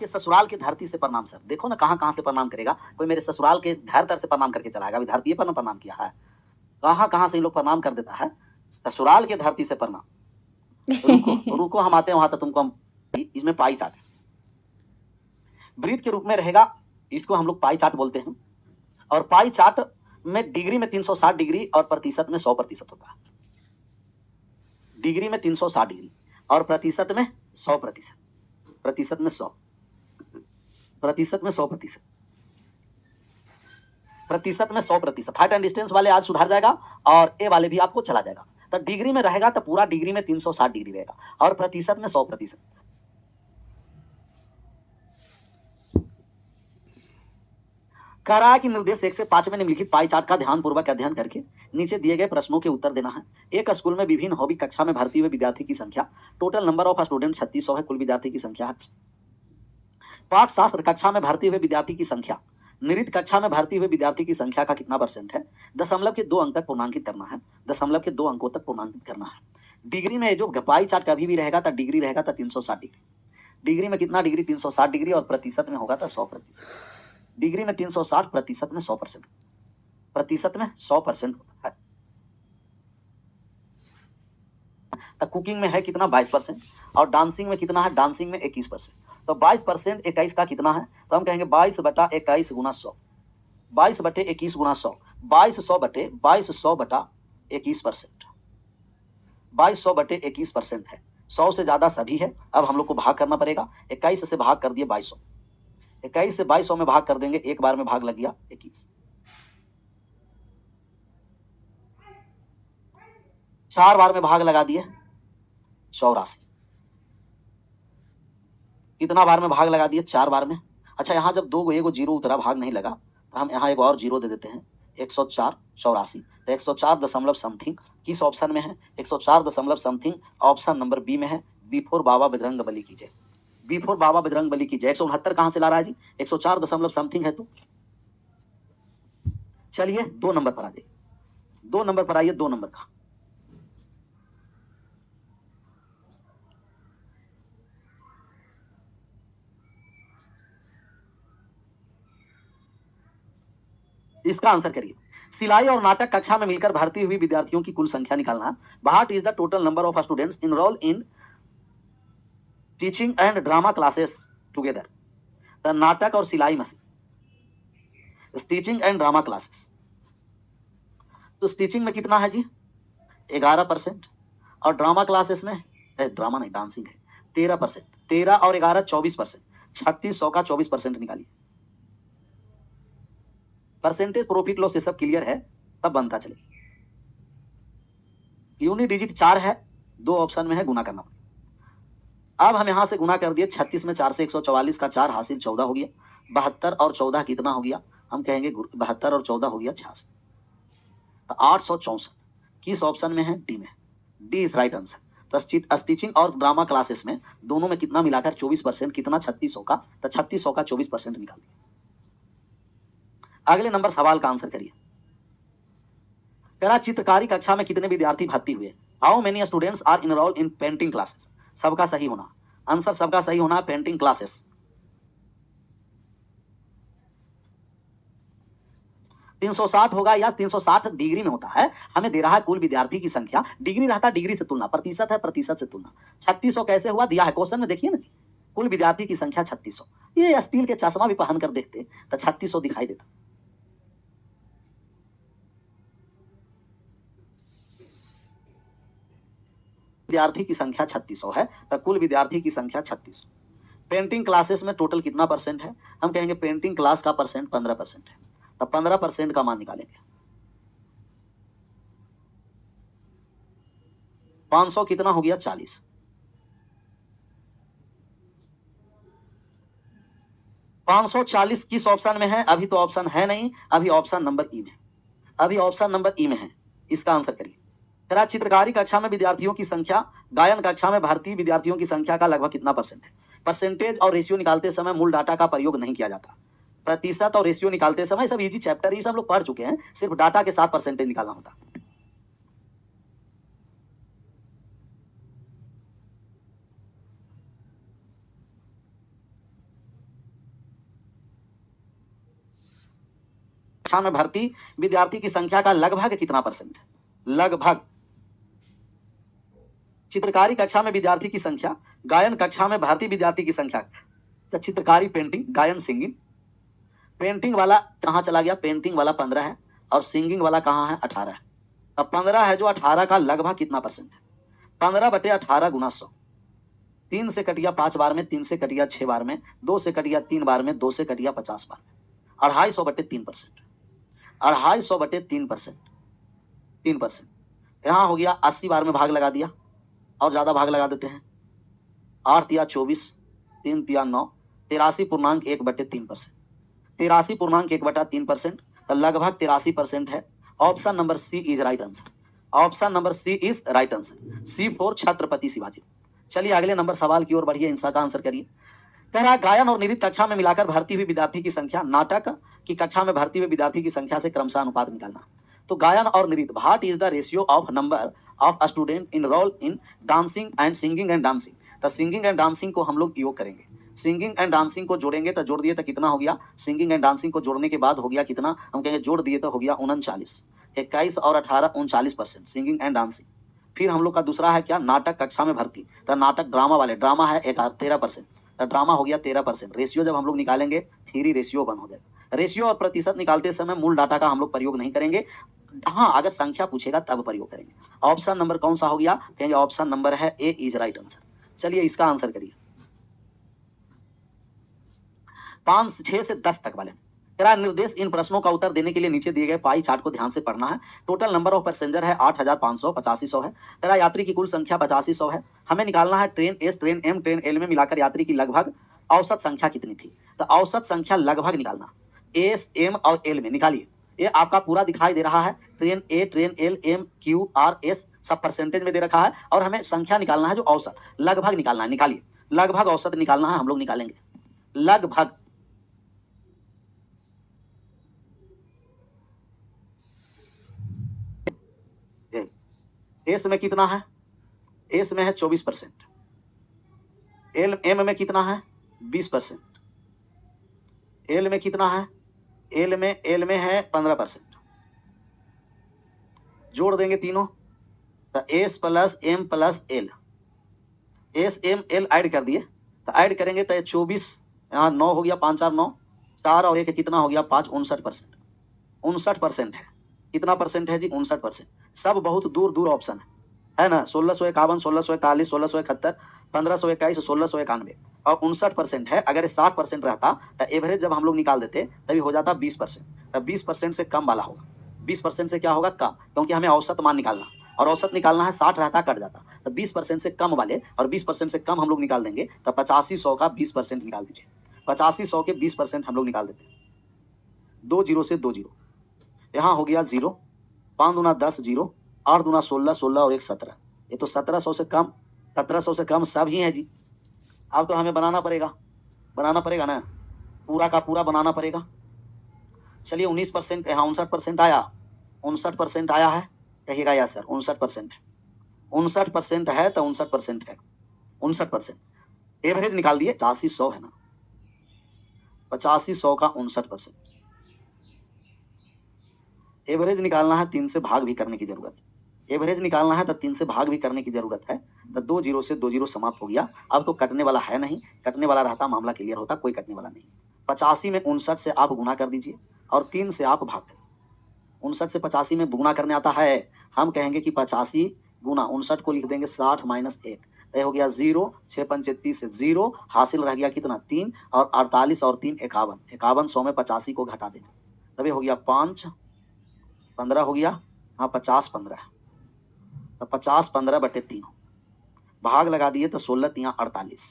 के ससुराल की धरती से प्रणाम सर। देखो ना कहाँ-कहाँ से प्रणाम करेगा। कोई मेरे ससुराल के घर तर से प्रणाम करके चला गया। अभी धरती पर ना प्रणाम किया है। कहाँ-कहाँ से ये लोग प्रणाम कर देता है। ससुराल की धरती से प्रणाम। रुको, रुको हम आते हैं वहाँ तक तुमको हम इसमें पाई चार्ट है। वृत्त के रूप में रहेगा, इसको हम लोग पाई चार्ट बोलते हैं। और पाई चार्ट में डिग्री में 360 डिग्री और प्रतिशत में 100% होता है। डिग्री में 360 डिग्री और प्रतिशत में 100%। प्रतिशत में 100, प्रतिशत में 100%, प्रतिशत में 100%। हाइट एंड डिस्टेंस वाले आज सुधार जाएगा और ए वाले भी आपको चला जाएगा। तो डिग्री में रहेगा तो पूरा डिग्री में 360 डिग्री रहेगा और प्रतिशत में 100%। कह रहा है कि निर्देश 1 से 5 में निम्नलिखित पाई चार्ट का ध्यानपूर्वक अध्ययन करके नीचे दिए गए प्रश्नों के उत्तर देना है। एक स्कूल में विभिन्न हॉबी कक्षा में भर्ती हुए विद्यार्थी की संख्या, टोटल नंबर ऑफ स्टूडेंट 3600 है, कुल विद्यार्थी की संख्या है। पाक शास्त्र कक्षा में भर्ती हुए विद्यार्थी की संख्या, नृत्य कक्षा में भर्ती हुए विद्यार्थी की संख्या का कितना परसेंट है। दशमलव के 2 अंक तक पूर्णांकित करना है। दशमलव के 2 अंकों तक पूर्णांकित करना है। डिग्री में जो पाई चार्ट कभी भी रहेगा तो डिग्री रहेगा तो 360 डिग्री। डिग्री में कितना डिग्री, 360 डिग्री और प्रतिशत में होगा तो 100%। डिग्री में 360, प्रतिशत में 100%। प्रतिशत में 100% होता है। तो कुकिंग में है कितना, 22%। और डांसिंग में कितना है, डांसिंग में 21%। तो 22% 21 का कितना है, तो हम कहेंगे 22/21 गुना 100। 22/21 गुना 100, 2200/21% 2200/21% है। 100 से ज्यादा सभी है। अब हम लोग को भाग करना पड़ेगा। 21 से भाग कर दिए 2200, 21 से 2200 में भाग कर देंगे, एक बार में भाग लग गया 21। 4 बार में भाग लगा दिए 84। कितना बार में भाग लगा दिए, 4 बार में। अच्छा, यहाँ जब दो एगो जीरो उतरा, भाग नहीं लगा, तो हम यहाँ एक और जीरो दे देते हैं। 104 84, तो 104 दशमलव समथिंग किस ऑप्शन में है, 104 दशमलव समथिंग ऑप्शन नंबर बी में है। बी4 बाबा बजरंग बली की जय। बी4 बाबा बजरंग बली की जय। 169 कहां से ला रहा है जी, 104 दशमलव समथिंग है। तो चलिए 2 नंबर पर आ जाइए, 2 नंबर पर आइए, 2 नंबर का। इसका आंसर करिए। सिलाई और नाटक कक्षा में मिलकर भर्ती हुई विद्यार्थियों की कुल संख्या निकालना। What is the total number of students enroll in teaching and drama classes together. The नाटक और सिलाई machine, stitching and drama classes. तो स्टिचिंग में कितना है जी, 11%। और ड्रामा क्लासेस में, ड्रामा नहीं डांसिंग है, 13%। 13 और 11 24%। 3600 का 24% निकालिए। परसेंटेज प्रॉफिट लॉस ये सब क्लियर है, सब बनता चले। यूनिट डिजिट 4 है, 2 ऑप्शन में है, गुना करना। अब हम यहां से गुना कर दिए। 36 में 4 से 144 का 4 हासिल 14 हो गया। 72 और 14 कितना हो गया, हम कहेंगे 72 और 14 हो गया 86। तो 864 किस ऑप्शन में है, डी में। D is right answer. तो स्टिचिंग और ड्रामा क्लासेस में दोनों में कितना मिलाकर 24%, कितना 3600 का, तो 3600 का 24% निकाल दिया। अगले नंबर सवाल का आंसर करिए। करा चित्रकारी कक्षा में कितने विद्यार्थी भर्ती हुए। How many students are enroll in painting classes. सबका सही होना, आंसर सबका सही होना, पेंटिंग क्लासेस। 360 होगा या 360 डिग्री में होता है। हमें दे रहा है कुल विद्यार्थी की संख्या, डिग्री रहता डिग्री से तुलना, प्रतिशत है प्रतिशत से तुलना। 3600 कैसे हुआ, दिया है क्वेश्चन में, देखिए ना जी। कुल विद्यार्थी की संख्या 3600। ये स्टील के चश्मा भी पहन कर देखते तो 3600 दिखाई देता। विद्यार्थी की संख्या 3600 है, तो कुल विद्यार्थी की संख्या 3600। पेंटिंग क्लासेस में टोटल कितना परसेंट है, हम कहेंगे पेंटिंग क्लास का परसेंट 15% है। तो 15% का मान निकालेंगे। 500 कितना हो गया, 40। 540 किस ऑप्शन में है, अभी तो ऑप्शन है नहीं, अभी ऑप्शन नंबर ई में, अभी ऑप्शन नंबर ई में है। इसका आंसर करिए। फिर चित्रकारी कक्षा में विद्यार्थियों की संख्या, गायन कक्षा में भारतीय विद्यार्थियों की संख्या का लगभग कितना परसेंट है। परसेंटेज और रेशियो निकालते समय मूल डाटा का प्रयोग नहीं किया जाता। प्रतिशत और रेशियो निकालते समय, सब इजी चैप्टर ही सब लोग पढ़ चुके हैं, सिर्फ डाटा के साथ परसेंटेज निकालना होता। कक्षा में भर्ती विद्यार्थी की संख्या का लगभग कितना परसेंट है? लगभग। चित्रकारी कक्षा में विद्यार्थी की संख्या, गायन कक्षा में भर्ती विद्यार्थी की संख्या। तो चित्रकारी पेंटिंग, गायन सिंगिंग। पेंटिंग वाला कहाँ चला गया? पेंटिंग वाला 15 है और सिंगिंग वाला कहाँ है? 18 है। अब 15 है जो 18 का लगभग कितना परसेंट है? 15/18 गुना 100। 3 से कट गया 5 बार में, 3 से कट गया 6 बार में, 2 से कट गया 3 बार में, 2 से कट गया 50 बार में। 250/3%। 250/3%। 3%। यहाँ हो गया 80 बार में भाग लगा दिया और ज्यादा भाग लगा देते हैं। 8 तिया 24, 3 तिया 9, 83.1/3%। 83.1/3%, तो लगभग 83% है। Option number C is right answer. Option number C is right answer. C for Chhatrapati Shivaji. चलिए अगले नंबर सवाल की ओर बढ़िए, इनसा का आंसर करिए। कह रहा है गायन और नृत्य कक्षा में मिलाकर भर्ती हुई विद्यार्थी की संख्या नाटक की कक्षा में भर्ती हुए विद्यार्थी की संख्या से क्रमशः अनुपात निकालना। तो गायन और नृत्य, what is the ratio of number of student enroll in dancing and singing and dancing. तो सिंगिंग एंड डांसिंग को हम लोग योग करेंगे। सिंगिंग एंड डांसिंग को जोड़ेंगे तो जोड़ दिए तो कितना हो गया? सिंगिंग एंड डांसिंग को जोड़ने के बाद हो गया कितना? हम कहेंगे जोड़ दिए तो हो गया 39। 21 और 18 39% सिंगिंग एंड डांसिंग। फिर हम लोग का दूसरा है क्या? नाटक कक्षा में भर्ती। तो नाटक ड्रामा वाले, ड्रामा है 13%, तो ड्रामा हो गया 13%। रेशियो जब हम लोग निकालेंगे 3 रेशियो 1 हो जाएगा। रेशियो और प्रतिशत निकालते समय मूल डाटा का हम लोग प्रयोग नहीं करेंगे। हाँ, अगर संख्या पूछेगा तब प्रयोग करेंगे। ऑप्शन नंबर कौन सा हो गया? कहेंगे ऑप्शन नंबर है ए इज राइट आंसर। चलिए इसका आंसर करिए। 5 6 से 10 तक वाले तेरा निर्देश इन प्रश्नों का उत्तर देने के लिए नीचे दिए गए पाई चार्ट को ध्यान से पढ़ना है। टोटल नंबर ऑफ पैसेंजर है 8500, 8500 है। तेरा यात्री की कुल संख्या 8500 है। हमें निकालना है train S, train M, train L में मिलाकर यात्री की लगभग औसत संख्या कितनी थी। तो औसत संख्या लगभग निकालना, एस एम और एल में निकालिए। ये आपका पूरा दिखाई दे रहा है, train A, train L, M, Q, R, S सब परसेंटेज में दे रखा है और हमें संख्या निकालना है जो औसत लगभग निकालना है। निकालिए, लगभग औसत निकालना है, हम लोग निकालेंगे लगभग। एस में कितना है? एस में है 24%। एल एम में कितना है? 20%। एल में कितना है? एल में है 15%। जोड़ देंगे तीनों तो S plus M plus L, S M L add कर दिए तो ऐड करेंगे तो 24, यहाँ 9 हो गया, 5 4 9, 4 और 1 कितना हो गया? 5, 59%। 59% है। कितना परसेंट है जी? 59%। सब बहुत दूर दूर ऑप्शन है ना? 1651, 1641, 1671, 1521, 1691 और 59% है। अगर 60% रहता तो एवरेज जब हम लोग निकाल देते तभी हो जाता 20%। तब 20% से कम वाला होगा। 20% से क्या होगा? कम, क्योंकि हमें औसत मान निकालना और औसत निकालना है। 60 रहता कट जाता, तो 20% से कम वाले और 20% से कम हम लोग निकाल देंगे तो 8500 का 20% निकाल दीजिए। 8500 के 20% हम लोग निकाल देते हैं। 2 जीरो से 2 जीरो, यहाँ हो गया 0, 5 दूना 10 जीरो, 8 दूना 16, 16 और 1 17। ये तो 1700 से कम, 1700 से कम सब ही है जी। अब तो हमें बनाना पड़ेगा ना, पूरा का पूरा बनाना पड़ेगा। चलिए 19%, यहाँ 59% आया, 59% आया है, कहिएगा या सर 59% है। 59% है तो 59% है, 59%। एवरेज निकाल दिए, 8500 है ना, 8500 का 59%। एवरेज निकालना है, 3 से भाग भी करने की जरूरत है। एवरेज निकालना है तो 3 से भाग भी करने की जरूरत है। तो 2 जीरो से 2 जीरो समाप्त हो गया। अब तो कटने वाला है नहीं, कटने वाला रहता मामला क्लियर होता, कोई कटने वाला नहीं। 85 में 59 से आप गुना कर दीजिए और 3 से आप भाग करें। 59 से 85 में गुना करने आता है, हम कहेंगे कि 85 गुना 59 को लिख देंगे 60 माइनस 1, तो हो गया 0, 6 पंचे 30 से 0, हासिल रह गया कितना? 3 और 48 और 3 51, 51 100 में 85 को घटा देना, तभी हो गया 5, 15 हो गया, हाँ 50 15, तो 50 15/3 भाग लगा दिए तो 16 तिया 48,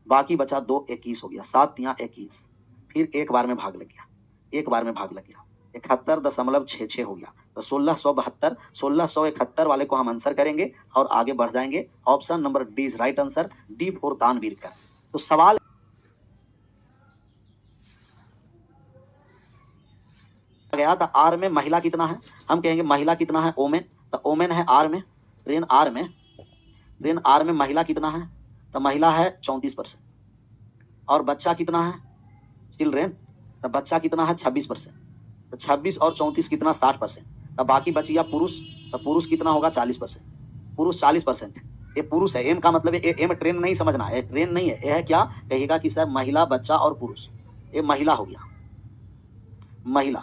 बाकी बचा 2 21 हो गया, 7 तिया 21, फिर एक बार में भाग लग गया, एक बार में भाग लग गया, 71.66 हो गया। तो 1672, 1671 वाले को हम आंसर करेंगे और आगे बढ़ जाएंगे। Option number D is right answer, D for Tanveer का। तो सवाल गया था आर में महिला कितना है, हम कहेंगे महिला कितना है? ओमेन, तो ओमेन है आर में, ट्रेन आर में, ट्रेन आर में महिला कितना है? तो महिला है 34%। और बच्चा कितना है? चिल्ड्रेन, तो बच्चा कितना है? 26%। तो 26 और 34 कितना 60%। तब बाकी बचिया पुरुष, तो पुरुष कितना होगा 40%। पुरुष 40% है, ये पुरुष है। एम का मतलब है एम ट्रेन नहीं समझना है, ट्रेन नहीं है, ये है क्या कहिएगा कि सर महिला, बच्चा और पुरुष। ये महिला हो गया, महिला,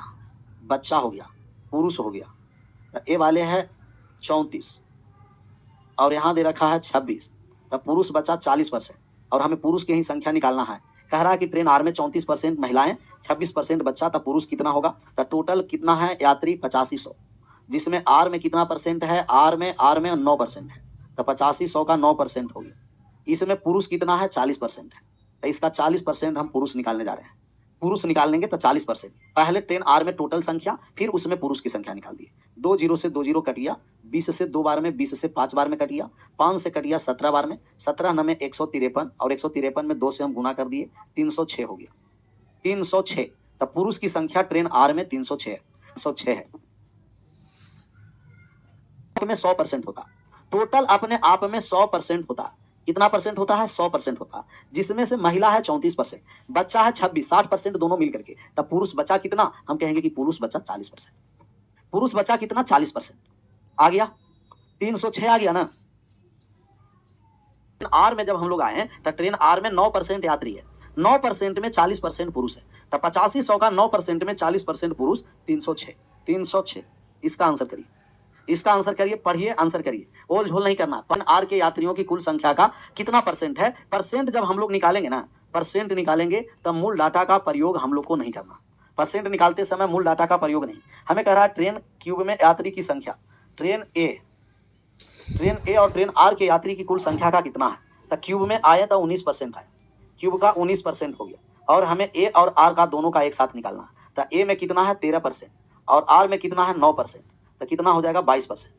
बच्चा हो गया, पुरुष हो गया। तो ये वाले है 34 और यहाँ दे रखा है 26। तब पुरुष बचा 40% और हमें पुरुष की ही संख्या निकालना है। कह रहा है कि ट्रेन आर में 34% महिलाएं, 26% बच्चा, तब पुरुष कितना होगा। तो टोटल कितना है यात्री 8500, जिसमें आर में कितना परसेंट है, आर में 9% है। तो 8500 का 9% हो गया। इसमें पुरुष कितना है 40% है। तो इसका 40% हम पुरुष निकालने जा रहे हैं। पुरुष निकालेंगे तो 40%। पहले ट्रेन आर में टोटल संख्या, फिर उसमें पुरुष की संख्या निकाल दी। 2 जीरो से 2 जीरो कट गया, 20 से 2 बार में, 20 से 5 बार में कट गया, 5 से कट गया 17 बार में, 17 न में 153 और 153 में 2 से हम गुना कर दिए, 306 हो गया। 306, तब पुरुष की संख्या ट्रेन आर में 306 है। 306 है में 100% होता, टोटल अपने आप में 100% होता। कितना परसेंट होता है 100% होता, जिसमें से महिला है 34%, बच्चा है 26, 60% दोनों मिल करके। तब पुरुष बचा कितना, हम कहेंगे कि पुरुष बचा 40%। पुरुष बचा कितना 40% आ गया, 306 आ गया ना। आर में जब हम लोग आए हैं तो ट्रेन आर में 9% यात्री है, 9% में 40% पुरुष है। तब 8500 का 9% में 40% पुरुष, 306। 306 इसका आंसर करिए, इसका आंसर करिए, पढ़िए, आंसर करिए, ओल झोल नहीं करना। पन आर के यात्रियों की कुल संख्या का कितना परसेंट है। परसेंट जब हम लोग निकालेंगे ना, परसेंट निकालेंगे तब मूल डाटा का प्रयोग हम लोग को नहीं करना। परसेंट निकालते समय मूल डाटा का प्रयोग नहीं। हमें कह रहा है ट्रेन क्यूब में यात्री की संख्या, ट्रेन ए और ट्रेन आर के यात्री की कुल संख्या का कितना है। तो क्यूब में आया तो 19% आया, क्यूब का 19% हो गया। और हमें ए और आर का दोनों का एक साथ निकालना है। तो ए में कितना है 13% और आर में कितना है 9%, तो कितना हो जाएगा 22%।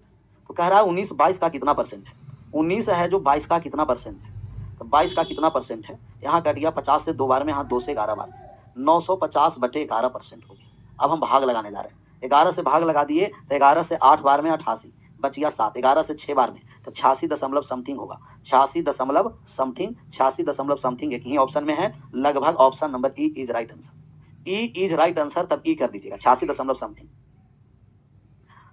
तो कह रहा है 19 22 का कितना परसेंट है, 19 है जो 22 का कितना परसेंट है। तो 22 का कितना परसेंट है, यहाँ कट गया 50 से 2 बार में, यहाँ 2 से 11 बार में, 950/11% हो गया। अब हम भाग लगाने जा रहे हैं, 11 से भाग लगा दिए तो 11 से 8 बार में 88, बच गया 7, 11 से 6 बार में तो 86 दशमलव समथिंग होगा, 86 दशमलव समथिंग, 86 दशमलव समथिंग एक ही ऑप्शन में है, लगभग option number E is right answer. E is right answer, तब ई कर दीजिएगा 86 दशमलव समथिंग।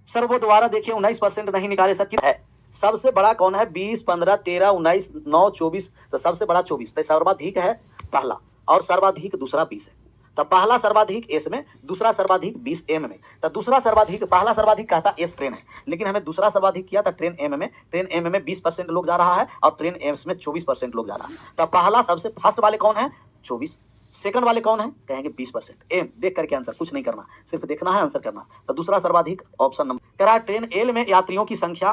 सर वो दोबारा देखिए 19% नहीं निकाले सर, कितना है सबसे बड़ा कौन है, 20, 15, 13, 19, 9, 24, तो सबसे बड़ा 24, तो सर्वाधिक है पहला और सर्वाधिक दूसरा 20 है। तो पहला सर्वाधिक एस में, दूसरा सर्वाधिक 20 एम में। तो दूसरा सर्वाधिक, पहला सर्वाधिक कहता एस ट्रेन है, लेकिन हमें दूसरा सर्वाधिक किया था ट्रेन एम में। ट्रेन एम में 20% लोग जा रहा है और ट्रेन एम्स में 24% लोग जा रहा है। तो पहला सबसे फर्स्ट वाले कौन है 24, सेकंड वाले कौन है कहेंगे 20%। एम देख करके आंसर, कुछ नहीं करना, सिर्फ देखना है, आंसर करना। तो दूसरा सर्वाधिक ऑप्शन नंबर कह रहा है ट्रेन एल में यात्रियों की संख्या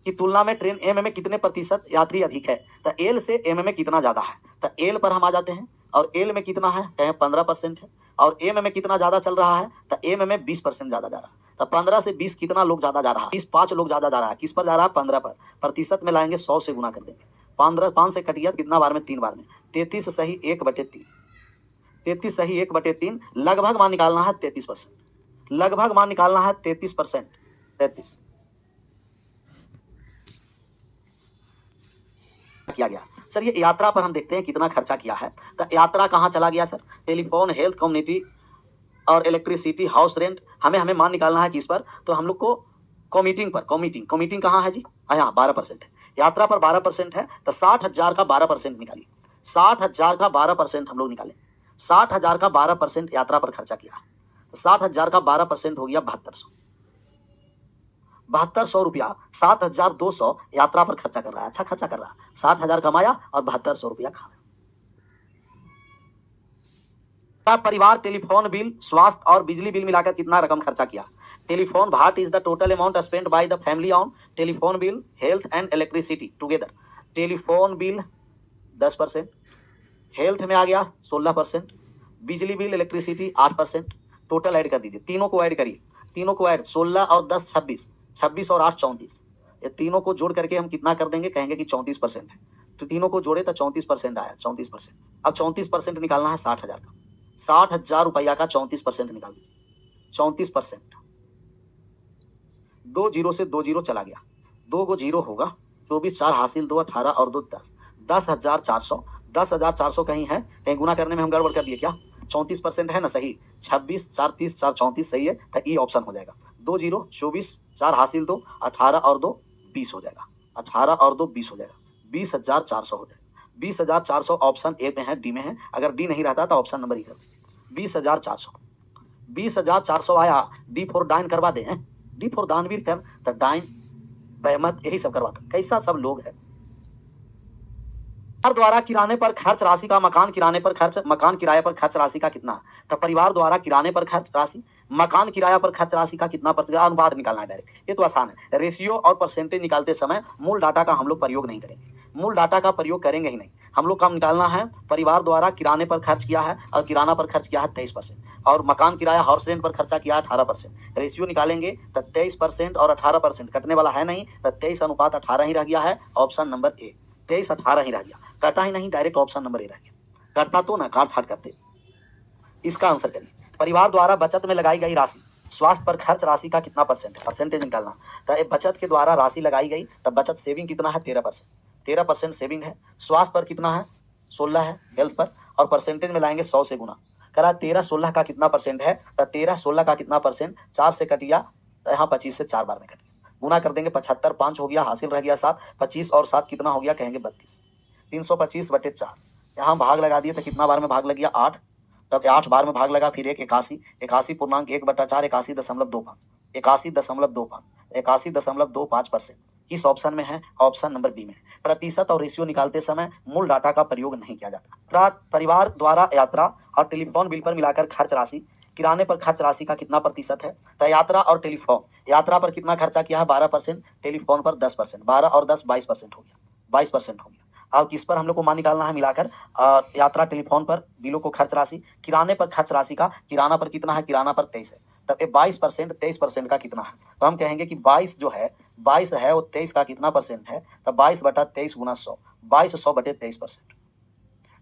की तुलना में ट्रेन एम में कितने प्रतिशत यात्री अधिक है। तो एल से एम में कितना ज्यादा है, तो एल पर हम आ जाते हैं और एल में कितना है कहें 15% है और एम में कितना ज्यादा चल रहा है, तो एम में 20% ज्यादा जा रहा है। तो 15 से 20 कितना लोग ज्यादा जा रहा है, 20 5 लोग ज्यादा जा रहा है। किस पर जा रहा है 15 पर, प्रतिशत में लाएंगे 100 से गुना कर देंगे। 15 5 से कट गया कितना बार में 3 बार में, 33 सही 1/3, 33 सही 1/3, लगभग मान निकालना है 33%, लगभग मान निकालना है 33%। 33 किया गया। सर ये यात्रा पर हम देखते हैं कितना खर्चा किया है। तो यात्रा कहाँ चला गया सर, टेलीफोन, हेल्थ, कम्युनिटी और इलेक्ट्रिसिटी, हाउस रेंट। हमें मान निकालना है किस पर, तो हम लोग को कॉमिटिंग पर। कॉमिटिंग कहाँ है जी, यहाँ 12% है, यात्रा पर 12% है। तो 60,000 का 12% निकालिए, 60,000 का 12% हम लोग निकालें। 60,000 का 12% यात्रा पर खर्चा किया, तो 60,000 का 12% हो गया 7200। 7200 रुपया, 7,200 यात्रा पर खर्चा कर रहा है। अच्छा खर्चा कर रहा है, 60,000 कमाया और 7200 रुपया खा रहा। परिवार टेलीफोन बिल, स्वास्थ्य और बिजली बिल मिलाकर कितना रकम खर्चा किया। Telephone, what is the total amount spend by the family on telephone bill, health and electricity together. Telephone bill 10%, health में आ गया 16%, बिजली बिल इलेक्ट्रिसिटी 8%। टोटल ऐड कर दीजिए, तीनों को ऐड करिए, तीनों को ऐड, 16 और 10 26, 26 और 8 34। ये तीनों को जोड़ करके हम कितना कर देंगे कहेंगे कि 34% है। तो तीनों को जोड़े तो 34% आया, 34%। अब 34% निकालना है 60,000 का, 60,000 रुपया का 34% निकाल दीजिए, 34%। 2 जीरो से 2 जीरो चला गया, 2 को जीरो होगा, 24 4 हासिल 2 18 और 2 10, 10,400। 10,400 कहीं है, कहीं गुना करने में हम गड़बड़ कर दिए क्या, 34% है ना सही, 26 4 30 4 34 सही है, तो ई ऑप्शन हो जाएगा। 2 0 24 4 हासिल 2 18 और 2 20 हो जाएगा, 18 और 2 20 हो जाएगा, 20,400 हो जाएगा। 20,400 ऑप्शन ए में है, डी में है। अगर डी नहीं रहता तो ऑप्शन नंबर ई कर दें। 20,400 20,400 आया। डी फॉर डाइन करवा दें, डी फॉर दानवीर कर, तो डाइन बहमत यही सब करवाता। कैसा सब लोग है। परिवार द्वारा किराने पर खर्च राशि का मकान किराए पर खर्च राशि का कितना। तो परिवार द्वारा किराने पर खर्च राशि मकान किराया पर खर्च राशि का कितना परसेंट, अनुपात निकालना है डायरेक्ट। ये तो आसान है। रेशियो और परसेंटेज निकालते समय मूल डाटा का हम लोग प्रयोग नहीं करेंगे, मूल डाटा का प्रयोग करेंगे ही नहीं। हम लोग का निकालना है परिवार द्वारा किराने पर खर्च किया है और किराना पर खर्च किया है 23%, और मकान किराया हाउस रेंट पर खर्चा किया है 18%। रेशियो निकालेंगे तो 23% और 18% कटने वाला है नहीं, तो 23:18 ही रह गया है। ऑप्शन नंबर ए 23:18 ही रह गया, कटा ही नहीं, डायरेक्ट ऑप्शन नंबर ए रह गया। कटता तो ना काट छाट करते। इसका आंसर करिए। परिवार द्वारा बचत में लगाई गई राशि स्वास्थ्य पर खर्च राशि का कितना परसेंट है, परसेंटेज निकालना। तो बचत के द्वारा राशि लगाई गई, तब बचत सेविंग कितना है 13%, 13% सेविंग है। स्वास्थ्य पर कितना है 16 है, हेल्थ पर, और परसेंटेज में लाएंगे 100 से गुना करा। 13 16 का कितना परसेंट है, तो 13 16 का कितना परसेंट, 4 से कटिया, तो यहाँ 25 से 4 बार में कट गया। गुना कर देंगे 75 5 हो गया, हासिल रह गया 7, 25 और 7 कितना हो गया, कहेंगे 32। 325/4 यहाँ भाग लगा दिए तो कितना बार में भाग लग गया 8, तब 8 बार में भाग लगा। फिर 81 81.1/4 81.25 81.25 81.25% किस ऑप्शन में है, ऑप्शन नंबर बी में। प्रतिशत और रेशियो निकालते समय मूल डाटा का प्रयोग नहीं किया जाता। परिवार द्वारा यात्रा और टेलीफोन बिल पर मिलाकर खर्च राशि किराने पर खर्च राशि का कितना प्रतिशत है। तो यात्रा और टेलीफोन, यात्रा पर कितना खर्चा किया है 12%, टेलीफोन पर 10%, 12 और 10 22% हो गया, 22% हो गया। अब किस पर हम लोग को मान निकालना है मिलाकर, यात्रा टेलीफोन पर बिलों को खर्च राशि, किराने पर खर्च राशि का, किराना पर कितना है, किराना पर 23 है, तब ये 22% 23% का कितना है। तो हम कहेंगे कि 22 जो है 22 है वो 23 का कितना परसेंट है, तो 22/23 गुना 100, 2200/23%,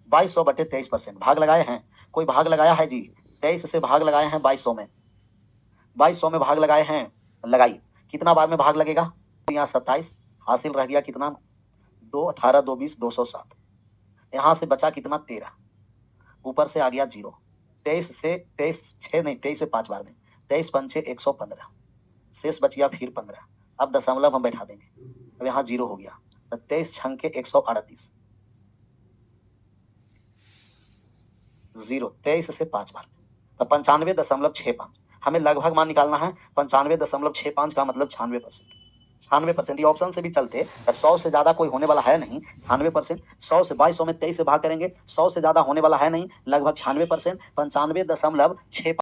2200/23%। भाग लगाए हैं, कोई भाग लगाया है जी, 23 से भाग लगाए हैं 2200 में, 2200 में भाग लगाए हैं, लगाइए कितना बार में भाग लगेगा, यहाँ 27 हासिल रह गया कितना 2 18 2 20 207, यहाँ से बचा कितना 13, ऊपर से आ गया 0, 23 से 5 बार में, 23 पंचे 115, शेष बच गया फिर 15। अब दशमलव हम बैठा देंगे, अब यहाँ 0 हो गया, तो 23 छंके 138, 0 23 से 5 बार, तो 95.65। हमें लगभग मान निकालना है, 95.65 का मतलब 96%, 96%। ये ऑप्शन से भी चलते, 100 से ज्यादा कोई होने वाला है नहीं, 96%। 100 से 2200 में 23 से भाग करेंगे, 100 से ज्यादा होने वाला है नहीं, लगभग 96%, 95.65।